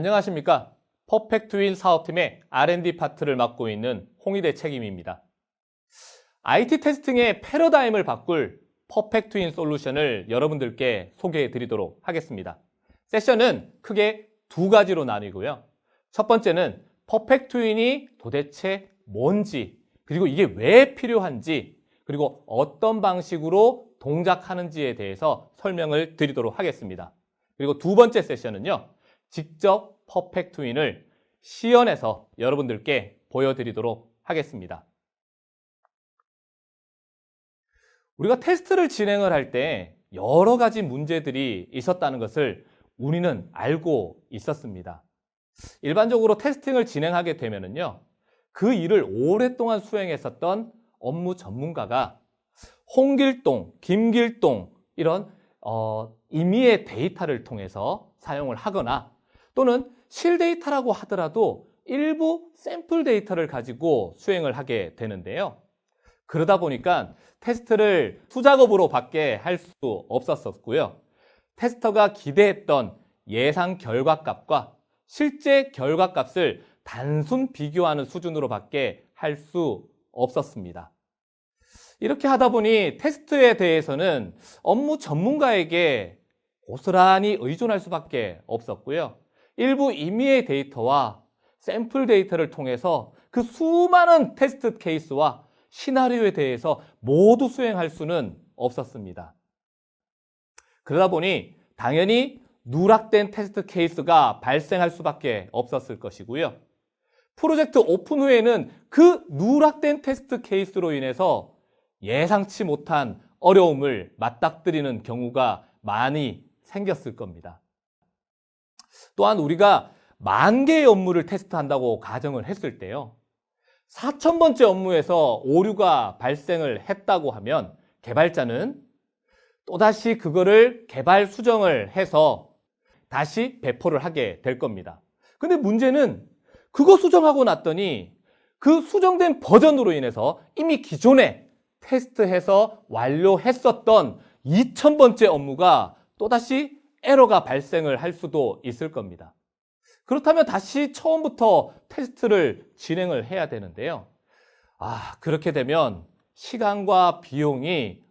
안녕하십니까. 퍼펙트윈 사업팀의 R&D 파트를 맡고 있는 홍희대 책임입니다. IT 테스팅의 패러다임을 바꿀 퍼펙트윈 솔루션을 여러분들께 소개해 드리도록 하겠습니다. 세션은 크게 두 가지로 나뉘고요. 첫 번째는 퍼펙트윈이 도대체 뭔지, 그리고 이게 왜 필요한지, 그리고 어떤 방식으로 동작하는지에 대해서 설명을 드리도록 하겠습니다. 그리고 두 번째 세션은요, 직접 퍼펙트윈을 시연해서 여러분들께 보여드리도록 하겠습니다. 우리가 테스트를 진행을 할 때 여러 가지 문제들이 있었다는 것을 우리는 알고 있었습니다. 일반적으로 테스팅을 진행하게 되면은요, 그 일을 오랫동안 수행했었던 업무 전문가가 홍길동, 김길동 이런 임의의 데이터를 통해서 사용을 하거나 또는 실데이터라고 하더라도 일부 샘플 데이터를 가지고 수행을 하게 되는데요. 그러다 보니까 테스트를 수작업으로 밖에 할 수 없었었고요. 테스터가 기대했던 예상 결과값과 실제 결과값을 단순 비교하는 수준으로 밖에 할 수 없었습니다. 이렇게 하다 보니 테스트에 대해서는 업무 전문가에게 고스란히 의존할 수밖에 없었고요. 일부 임의의 데이터와 샘플 데이터를 통해서 그 수많은 테스트 케이스와 시나리오에 대해서 모두 수행할 수는 없었습니다. 그러다 보니 당연히 누락된 테스트 케이스가 발생할 수밖에 없었을 것이고요. 프로젝트 오픈 후에는 그 누락된 테스트 케이스로 인해서 예상치 못한 어려움을 맞닥뜨리는 경우가 많이 생겼을 겁니다. 또한 우리가 10,000개의 업무를 테스트한다고 가정을 했을 때요, 4000번째 업무에서 오류가 발생을 했다고 하면 개발자는 또다시 그거를 개발 수정을 해서 다시 배포를 하게 될 겁니다. 근데 문제는 그거 수정하고 났더니 그 수정된 버전으로 인해서 이미 기존에 테스트해서 완료했었던 2000번째 업무가 또다시 에러가 발생을 할 수도 있을 겁니다. 그렇다면 다시 처음부터 테스트를 진행을 해야 되는데요. 그렇게 되면 시간과 비용이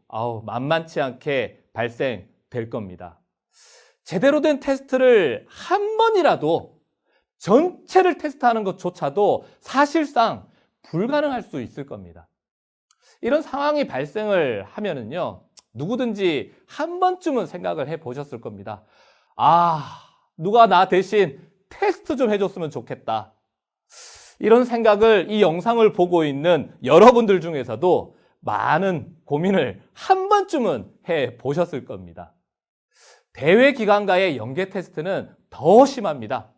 만만치 않게 발생될 겁니다. 제대로 된 테스트를 한 번이라도 전체를 테스트하는 것조차도 사실상 불가능할 수 있을 겁니다. 이런 상황이 발생을 하면은요, 누구든지 한 번쯤은 생각을 해 보셨을 겁니다. 누가 나 대신 테스트 좀 해줬으면 좋겠다. 이런 생각을 이 영상을 보고 있는 여러분들 중에서도 많은 고민을 한 번쯤은 해 보셨을 겁니다. 대외 기관과의 연계 테스트는 더 심합니다.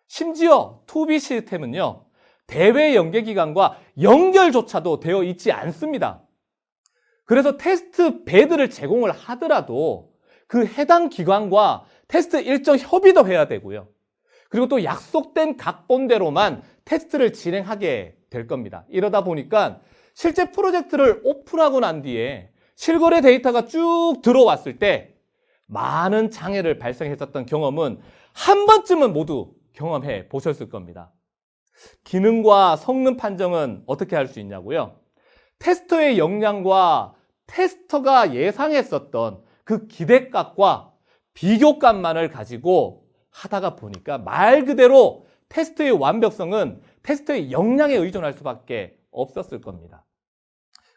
심지어 2B 시스템은요, 대외 연계 기관과 연결조차도 되어 있지 않습니다. 그래서 테스트 베드를 제공을 하더라도 그 해당 기관과 테스트 일정 협의도 해야 되고요. 그리고 또 약속된 각본대로만 테스트를 진행하게 될 겁니다. 이러다 보니까 실제 프로젝트를 오픈하고 난 뒤에 실거래 데이터가 쭉 들어왔을 때 많은 장애를 발생했었던 경험은 한 번쯤은 모두 경험해 보셨을 겁니다. 기능과 성능 판정은 어떻게 할 수 있냐고요? 테스터의 역량과 테스터가 예상했었던 그 기대값과 비교값만을 가지고 하다가 보니까 말 그대로 테스트의 완벽성은 테스트의 역량에 의존할 수밖에 없었을 겁니다.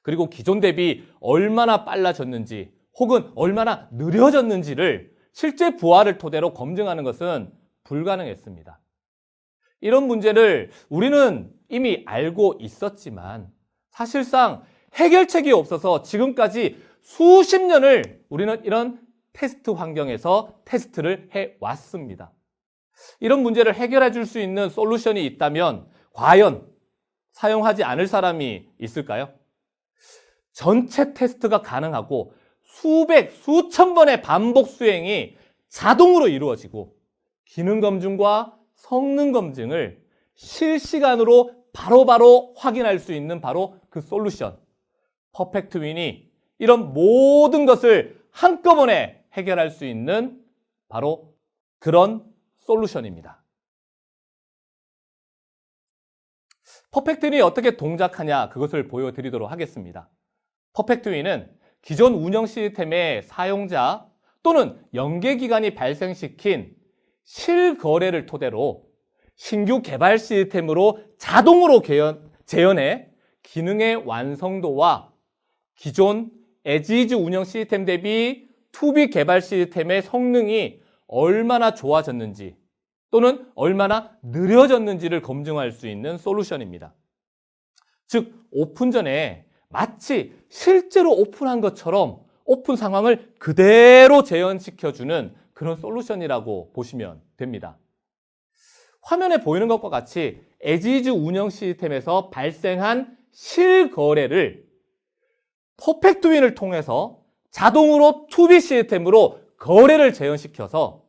그리고 기존 대비 얼마나 빨라졌는지 혹은 얼마나 느려졌는지를 실제 부하를 토대로 검증하는 것은 불가능했습니다. 이런 문제를 우리는 이미 알고 있었지만 사실상 해결책이 없어서 지금까지 수십 년을 우리는 이런 테스트 환경에서 테스트를 해왔습니다. 이런 문제를 해결해 줄 수 있는 솔루션이 있다면 과연 사용하지 않을 사람이 있을까요? 전체 테스트가 가능하고 수백, 수천 번의 반복 수행이 자동으로 이루어지고 기능 검증과 성능 검증을 실시간으로 바로바로 확인할 수 있는 바로 그 솔루션, 퍼펙트윈이 이런 모든 것을 한꺼번에 해결할 수 있는 바로 그런 솔루션입니다. 퍼펙트윈이 어떻게 동작하냐 그것을 보여드리도록 하겠습니다. 퍼펙트윈은 기존 운영 시스템의 사용자 또는 연계기관이 발생시킨 실거래를 토대로 신규 개발 시스템으로 자동으로 재현해 기능의 완성도와 기존 as-is 운영 시스템 대비 to-be 개발 시스템의 성능이 얼마나 좋아졌는지 또는 얼마나 느려졌는지를 검증할 수 있는 솔루션입니다. 즉, 오픈 전에 마치 실제로 오픈한 것처럼 오픈 상황을 그대로 재현시켜주는 그런 솔루션이라고 보시면 됩니다. 화면에 보이는 것과 같이 as-is 운영 시스템에서 발생한 실거래를 퍼펙트윈을 통해서 자동으로 to-be 시스템으로 거래를 재현시켜서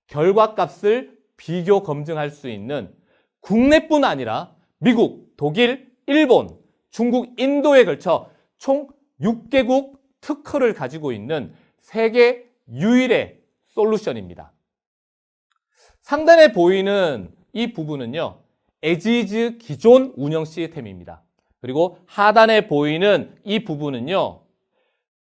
결과값을 비교 검증할 수 있는 국내뿐 아니라 미국, 독일, 일본, 중국, 인도에 걸쳐 총 6개국 특허를 가지고 있는 세계 유일의 솔루션입니다. 상단에 보이는 이 부분은요, as-is 기존 운영 시스템입니다. 그리고 하단에 보이는 이 부분은요,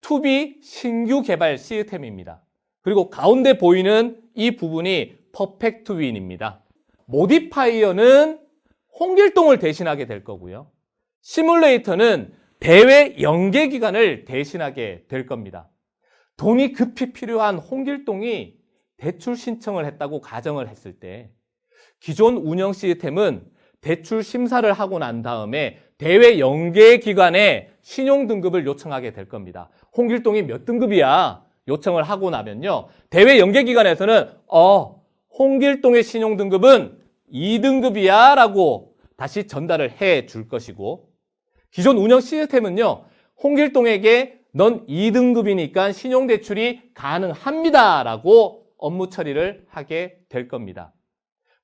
to-be 신규 개발 시스템입니다. 그리고 가운데 보이는 이 부분이 퍼펙트윈입니다. 모디파이어는 홍길동을 대신하게 될 거고요. 시뮬레이터는 대외 연계기관을 대신하게 될 겁니다. 돈이 급히 필요한 홍길동이 대출 신청을 했다고 가정을 했을 때 기존 운영 시스템은 대출 심사를 하고 난 다음에 대외 연계기관에 신용등급을 요청하게 될 겁니다. 홍길동이 몇 등급이야? 요청을 하고 나면요, 대외 연계기관에서는 홍길동의 신용등급은 2등급이야 라고 다시 전달을 해 줄 것이고, 기존 운영 시스템은요, 홍길동에게 넌 2등급이니까 신용대출이 가능합니다 라고 업무 처리를 하게 될 겁니다.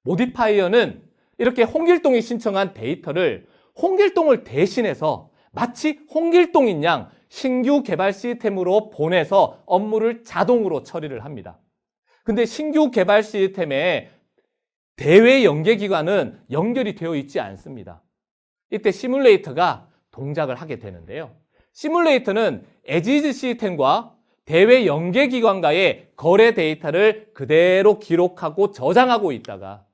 모디파이어는 이렇게 홍길동이 신청한 데이터를 홍길동을 대신해서 마치 홍길동인 양 신규 개발 시스템으로 보내서 업무를 자동으로 처리를 합니다. 근데 신규 개발 시스템에 대외 연계기관은 연결이 되어 있지 않습니다. 이때 시뮬레이터가 동작을 하게 되는데요. 시뮬레이터는 as-is 시스템과 대외 연계기관과의 거래 데이터를 그대로 기록하고 저장하고 있다가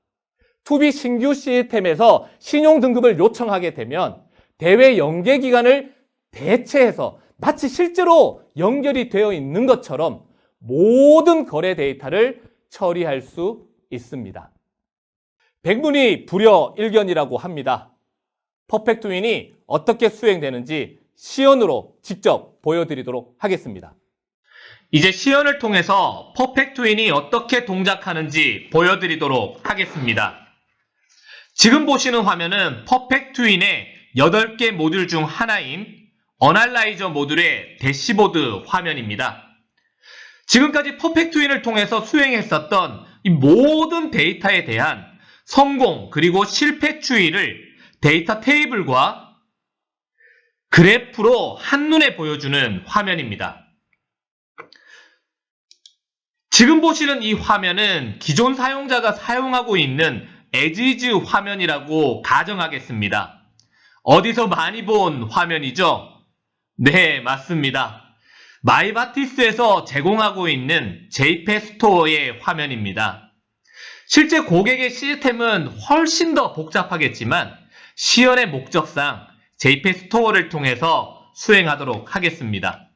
to-be 신규 시스템에서 신용등급을 요청하게 되면 대외 연계기관을 대체해서 마치 실제로 연결이 되어 있는 것처럼 모든 거래 데이터를 처리할 수 있습니다. 백문이 불여일견이라고 합니다. 퍼펙트윈이 어떻게 수행되는지 시연으로 직접 보여드리도록 하겠습니다. 이제 시연을 통해서 퍼펙트윈이 어떻게 동작하는지 보여드리도록 하겠습니다. 지금 보시는 화면은 퍼펙트윈의 8개 모듈 중 하나인 어널라이저 모듈의 대시보드 화면입니다. 지금까지 퍼펙트윈을 통해서 수행했었던 이 모든 데이터에 대한 성공 그리고 실패 추이를 데이터 테이블과 그래프로 한눈에 보여주는 화면입니다. 지금 보시는 이 화면은 기존 사용자가 사용하고 있는 as-is 화면이라고 가정하겠습니다. 어디서 많이 본 화면이죠? 네, 맞습니다. 마이바티스에서 제공하고 있는 JPEG 스토어의 화면입니다. 실제 고객의 시스템은 훨씬 더 복잡하겠지만 시연의 목적상 JPEG 스토어를 통해서 수행하도록 하겠습니다.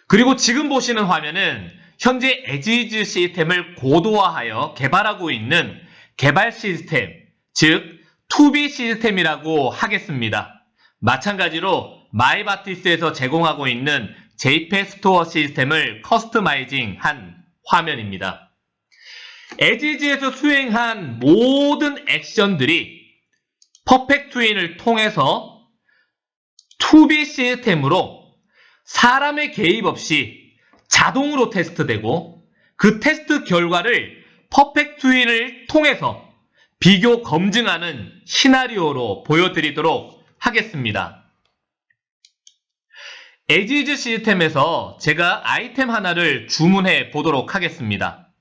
그리고 지금 보시는 화면은 현재 as-is 시스템을 고도화하여 개발하고 있는 개발 시스템, 즉 to-be 시스템이라고 하겠습니다. 마찬가지로 마이바티스에서 제공하고 있는 JPEG 스토어 시스템을 커스터마이징한 화면입니다. as-is에서 수행한 모든 액션들이 퍼펙트윈을 통해서 to-be 시스템으로 사람의 개입 없이 자동으로 테스트되고 그 테스트 결과를 퍼펙트윈을 통해서 비교 검증하는 시나리오로 보여드리도록 하겠습니다. as-is 시스템에서 제가 아이템 하나를 주문해 보도록 하겠습니다.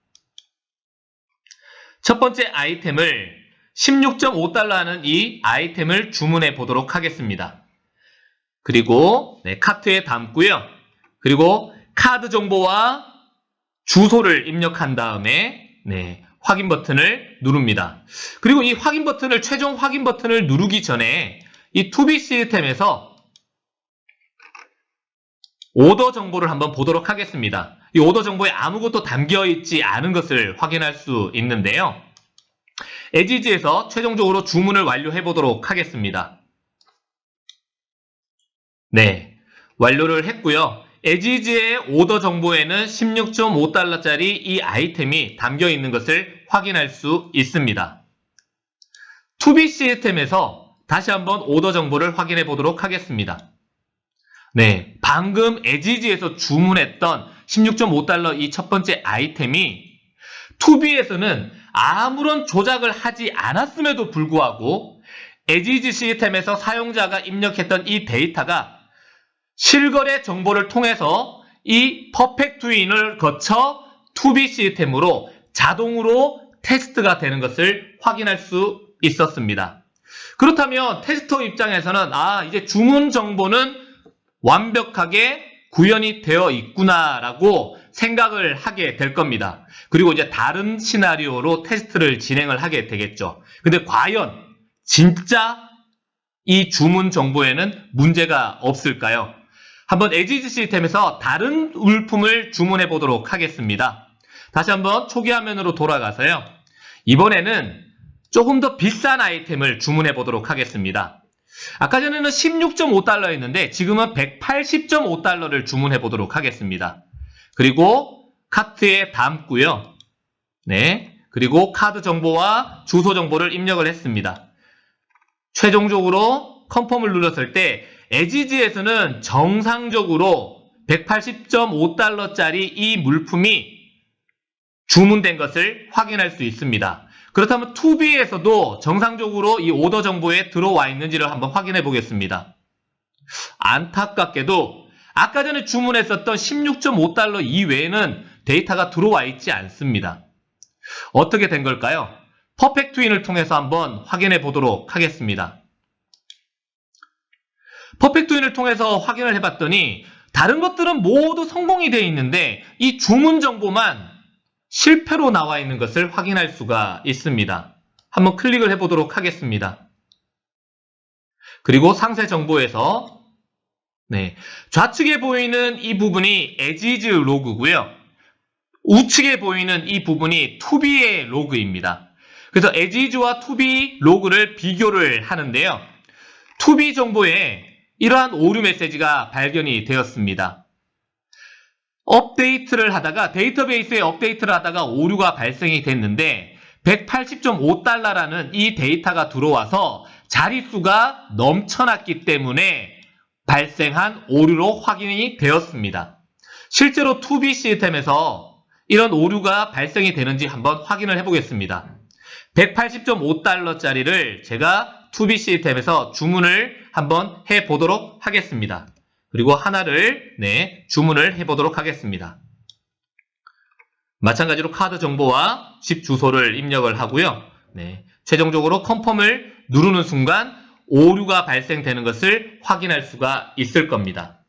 첫 번째 아이템을 16.5달러 하는 이 아이템을 주문해 보도록 하겠습니다. 그리고 카트에 담고요. 그리고 카드 정보와 주소를 입력한 다음에 확인 버튼을 누릅니다. 그리고 이 확인 버튼을 최종 확인 버튼을 누르기 전에 이 투비 시스템에서 오더 정보를 한번 보도록 하겠습니다. 이 오더 정보에 아무것도 담겨 있지 않은 것을 확인할 수 있는데요. 에지지에서 최종적으로 주문을 완료해 보도록 하겠습니다. 완료를 했고요. 에지지의 오더 정보에는 16.5달러짜리 이 아이템이 담겨 있는 것을 확인할 수 있습니다. 투비 시스템에서 다시 한번 오더 정보를 확인해 보도록 하겠습니다. 방금 에지지에서 주문했던 16.5달러 이 첫 번째 아이템이 투비에서는 아무런 조작을 하지 않았음에도 불구하고 에지지 시스템에서 사용자가 입력했던 이 데이터가 실거래 정보를 통해서 이 퍼펙트윈을 거쳐 투비 시스템으로 자동으로 테스트가 되는 것을 확인할 수 있었습니다. 그렇다면 테스터 입장에서는 이제 주문 정보는 완벽하게 구현이 되어 있구나라고 생각을 하게 될 겁니다. 그리고 이제 다른 시나리오로 테스트를 진행을 하게 되겠죠. 근데 과연 진짜 이 주문 정보에는 문제가 없을까요? 한번 에지지 시스템에서 다른 물품을 주문해 보도록 하겠습니다. 다시 한번 초기 화면으로 돌아가서요. 이번에는 조금 더 비싼 아이템을 주문해 보도록 하겠습니다. 아까 전에는 16.5달러였는데 지금은 180.5달러를 주문해 보도록 하겠습니다. 그리고 카트에 담고요. 그리고 카드 정보와 주소 정보를 입력을 했습니다. 최종적으로 컨펌을 눌렀을 때 에지지에서는 정상적으로 180.5달러짜리 이 물품이 주문된 것을 확인할 수 있습니다. 그렇다면 투비에서도 정상적으로 이 오더 정보에 들어와 있는지를 한번 확인해 보겠습니다. 안타깝게도 아까 전에 주문했었던 16.5달러 이외에는 데이터가 들어와 있지 않습니다. 어떻게 된 걸까요? 퍼펙트윈을 통해서 한번 확인해 보도록 하겠습니다. 퍼펙트윈을 통해서 확인을 해봤더니 다른 것들은 모두 성공이 되어 있는데 이 주문 정보만 실패로 나와 있는 것을 확인할 수가 있습니다. 한번 클릭을 해보도록 하겠습니다. 그리고 상세 정보에서 좌측에 보이는 이 부분이 에지즈 로그고요. 우측에 보이는 이 부분이 투비의 로그입니다. 그래서 에지즈와 투비 로그를 비교를 하는데요. 투비 정보에 이러한 오류 메시지가 발견이 되었습니다. 업데이트를 하다가 데이터베이스에 업데이트를 하다가 오류가 발생이 됐는데 180.5달러라는 이 데이터가 들어와서 자릿수가 넘쳐났기 때문에 발생한 오류로 확인이 되었습니다. 실제로 투비 시스템에서 이런 오류가 발생이 되는지 한번 확인을 해보겠습니다. 180.5달러짜리를 제가 투비 시스템에서 주문을 한번 해보도록 하겠습니다. 그리고 하나를 주문을 해보도록 하겠습니다. 마찬가지로 카드 정보와 집 주소를 입력을 하고요. 최종적으로 컨펌을 누르는 순간 오류가 발생되는 것을 확인할 수가 있을 겁니다.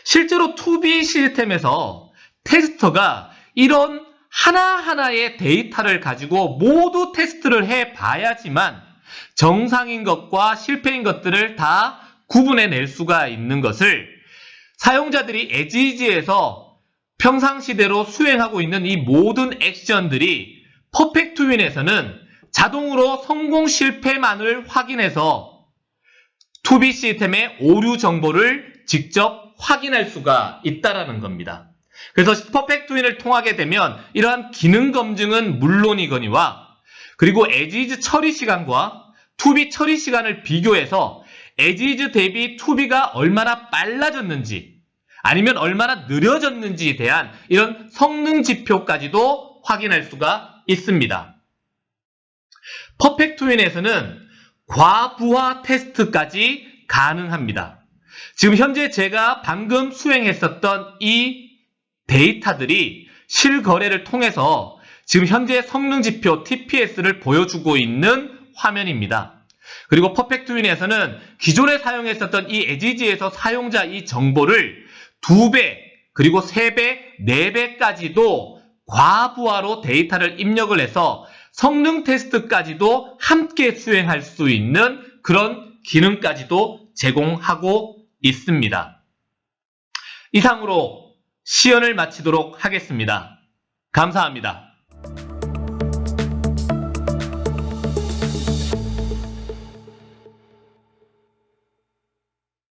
실제로 투비 시스템에서 테스터가 이런 하나하나의 데이터를 가지고 모두 테스트를 해봐야지만 정상인 것과 실패인 것들을 다 구분해낼 수가 있는 것을 사용자들이 에지지에서 평상시대로 수행하고 있는 이 모든 액션들이 퍼펙트윈에서는 자동으로 성공 실패만을 확인해서 투비 시스템의 오류 정보를 직접 확인할 수가 있다는 겁니다. 그래서 퍼펙트윈을 통하게 되면 이러한 기능 검증은 물론이거니와 그리고 에지즈 처리 시간과 투비 처리 시간을 비교해서 에지즈 대비 투비가 얼마나 빨라졌는지 아니면 얼마나 느려졌는지에 대한 이런 성능 지표까지도 확인할 수가 있습니다. 퍼펙트윈에서는 과부하 테스트까지 가능합니다. 지금 현재 제가 방금 수행했었던 이 데이터들이 실거래를 통해서 지금 현재 성능 지표 TPS를 보여주고 있는 화면입니다. 그리고 퍼펙트윈에서는 기존에 사용했었던 이 에지지에서 사용자 이 정보를 2배, 그리고 3배, 4배까지도 과부하로 데이터를 입력을 해서 성능 테스트까지도 함께 수행할 수 있는 그런 기능까지도 제공하고 있습니다. 이상으로 시연을 마치도록 하겠습니다. 감사합니다.